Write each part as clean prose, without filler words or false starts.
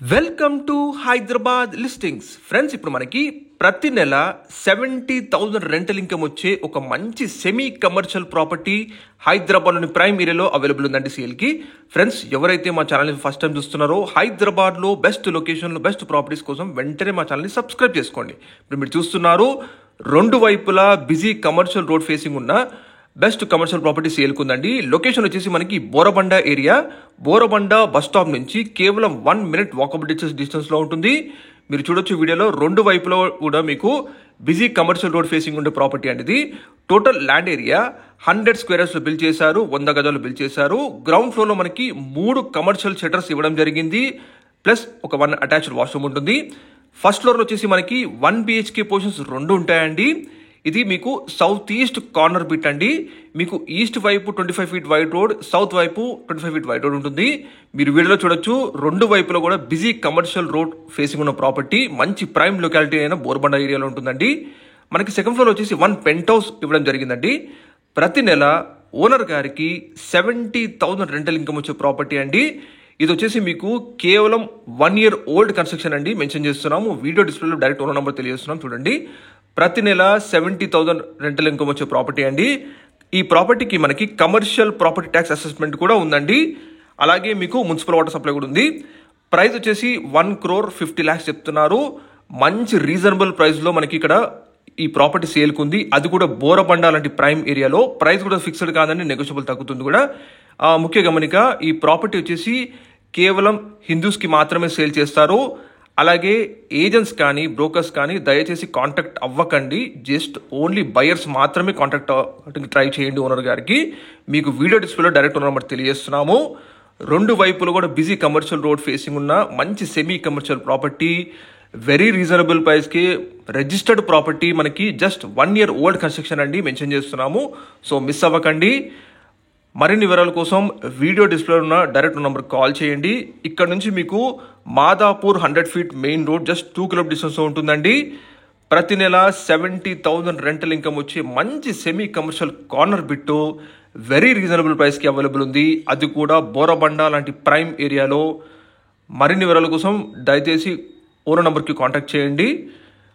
Welcome to Hyderabad listings friends. ఇప్పుడు మనకి ప్రతి నెల 70,000 రెంటల్ ఇన్కమ్ వచ్చే ఒక మంచి సెమీ కమర్షియల్ ప్రాపర్టీ హైదరాబాద్లోని ప్రైమ్ ఏరియాలో అవైలబుల్ ఉందండి సేల్కి. ఫ్రెండ్స్, ఎవరైతే మా ఛానల్ని ఫస్ట్ టైం చూస్తున్నారో హైదరాబాద్లో బెస్ట్ లొకేషన్లో బెస్ట్ ప్రాపర్టీస్ కోసం వెంటనే మా ఛానల్ని సబ్స్క్రైబ్ చేసుకోండి. ఇప్పుడు మీరు చూస్తున్నారు రెండు వైపులా బిజీ కమర్షియల్ రోడ్ ఫేసింగ్ ఉన్న బెస్ట్ కమర్షియల్ ప్రాపర్టీ సేల్కుందండి. లొకేషన్ వచ్చేసి మనకి Borabanda area. Borabanda bus stop నుంచి కేవలం 1 minute వాకబుల్ డిస్టెన్స్లో ఉంటుంది. మీరు చూడొచ్చు వీడియోలో రెండు వైపులో కూడా మీకు బిజీ కమర్షియల్ రోడ్ ఫేసింగ్ ఉండే ప్రాపర్టీ అనేది. టోటల్ ల్యాండ్ ఏరియా 100 squares లో బిల్డ్ చేశారు, 100 గజాలు బిల్డ్ చేశారు. గ్రౌండ్ ఫ్లోర్లో మనకి 3 కమర్షియల్ షట్టర్స్ ఇవ్వడం జరిగింది, ప్లస్ ఒక 1 అటాచ్డ్ వాష్రూమ్ ఉంటుంది. ఫస్ట్ ఫ్లోర్లో వచ్చేసి మనకి 1 BHK పోర్షన్స్ 2 ఉంటాయండి. ఇది మీకు సౌత్ ఈస్ట్ కార్నర్ బిట్ అండి. మీకు ఈస్ట్ వైపు 25 feet వైడ్ రోడ్, సౌత్ వైపు 25 feet వైడ్ రోడ్ ఉంటుంది. మీరు వీడియోలో చూడొచ్చు రెండు వైపులో కూడా బిజీ కమర్షియల్ రోడ్ ఫేసింగ్ ఉన్న ప్రాపర్టీ మంచి ప్రైమ్ లొకాలిటీ అయిన బోర్బండ ఏరియాలో ఉంటుందండి. మనకి సెకండ్ ఫ్లోర్ వచ్చేసి 1 penthouse ఇవ్వడం జరిగిందండి. ప్రతి నెల ఓనర్ గారికి 70,000 రెంటల్ ఇన్కమ్ వచ్చే ప్రాపర్టీ అండి. ఇది వచ్చేసి మీకు కేవలం 1 year ఓల్డ్ కన్స్ట్రక్షన్ అండి. మెన్షన్ చేస్తున్నాము, వీడియో డిస్ప్లేలో డైరెక్ట్ ఓనర్ నెంబర్ తెలియజేస్తున్నాం చూడండి. ప్రతి నెల 70,000 రెంటల్ ఇన్కమ్ వచ్చే ప్రాపర్టీ అండి. ఈ ప్రాపర్టీకి మనకి కమర్షియల్ ప్రాపర్టీ ట్యాక్స్ అసెస్మెంట్ కూడా ఉందండి. అలాగే మీకు మున్సిపల్ వాటర్ సప్లై కూడా ఉంది. ప్రైస్ వచ్చేసి 1,50 lakhs చెప్తున్నారు. మంచి రీజనబుల్ ప్రైస్లో మనకి ఇక్కడ ఈ ప్రాపర్టీ సేల్కి ఉంది. అది కూడా బోరబండ లాంటి ప్రైమ్ ఏరియాలో. ప్రైస్ కూడా ఫిక్స్డ్ కాదండి, నెగోషియబుల్ తగ్గుతుంది కూడా. ముఖ్య గమనిక, ఈ ప్రాపర్టీ వచ్చేసి కేవలం హిందూస్కి మాత్రమే సేల్ చేస్తారు. అలాగే ఏజెంట్స్ కానీ బ్రోకర్స్ కానీ దయచేసి కాంటాక్ట్ అవ్వకండి. జస్ట్ ఓన్లీ బయర్స్ మాత్రమే కాంటాక్ట్ ట్రై చేయండి ఓనర్ గారికి. మీకు వీడియో డిస్ప్లేలో డైరెక్ట్ ఓనర్ నెంబర్ తెలియజేస్తున్నాము. రెండు వైపులు కూడా బిజీ కమర్షియల్ రోడ్ ఫేసింగ్ ఉన్న మంచి semi commercial property, very reasonable ప్రైస్కి రిజిస్టర్డ్ ప్రాపర్టీ. మనకి జస్ట్ 1 year ఓల్డ్ కన్స్ట్రక్షన్ అండి, మెన్షన్ చేస్తున్నాము. సో మిస్ అవ్వకండి. మరిన్ని వివరాల కోసం వీడియో డిస్ప్లే ఉన్న డైరెక్ట్ నెంబర్ కాల్ చేయండి. ఇక్కడ నుంచి మీకు Madhapur 100 feet main road just 2 km డిస్టెన్స్లో ఉంటుందండి. ప్రతి నెల 70,000 రెంటల్ ఇన్కమ్ వచ్చి మంచి semi commercial corner bit very reasonable ప్రైస్కి అవైలబుల్ ఉంది. అది కూడా బోరబండ లాంటి ప్రైమ్ ఏరియాలో. మరిన్ని వివరాల కోసం దయచేసి ఓనర్ నెంబర్కి కాంటాక్ట్ చేయండి.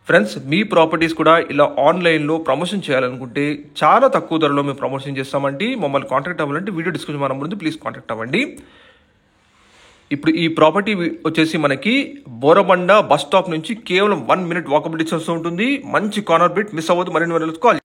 ఫ్రెండ్స్, మీ ప్రాపర్టీస్ కూడా ఇలా ఆన్లైన్లో ప్రమోషన్ చేయాలనుకుంటే చాలా తక్కువ ధరలో మేము ప్రమోషన్ చేస్తామండి. మమ్మల్ని కాంటాక్ట్ అవ్వాలంటే వీడియో డిస్క్రిప్షన్ నెంబర్ ఉంది, ప్లీజ్ కాంటాక్ట్ అవ్వండి. ఇప్పుడు ఈ ప్రాపర్టీ వచ్చేసి మనకి బోరబండ బస్ స్టాప్ నుంచి కేవలం 1 minute వాకబుల్ డిస్టెన్స్ ఉంటుంది. మంచి కార్నర్ బిట్, మిస్ అవ్వదు. మరిన్ని వివరాలకు కాల్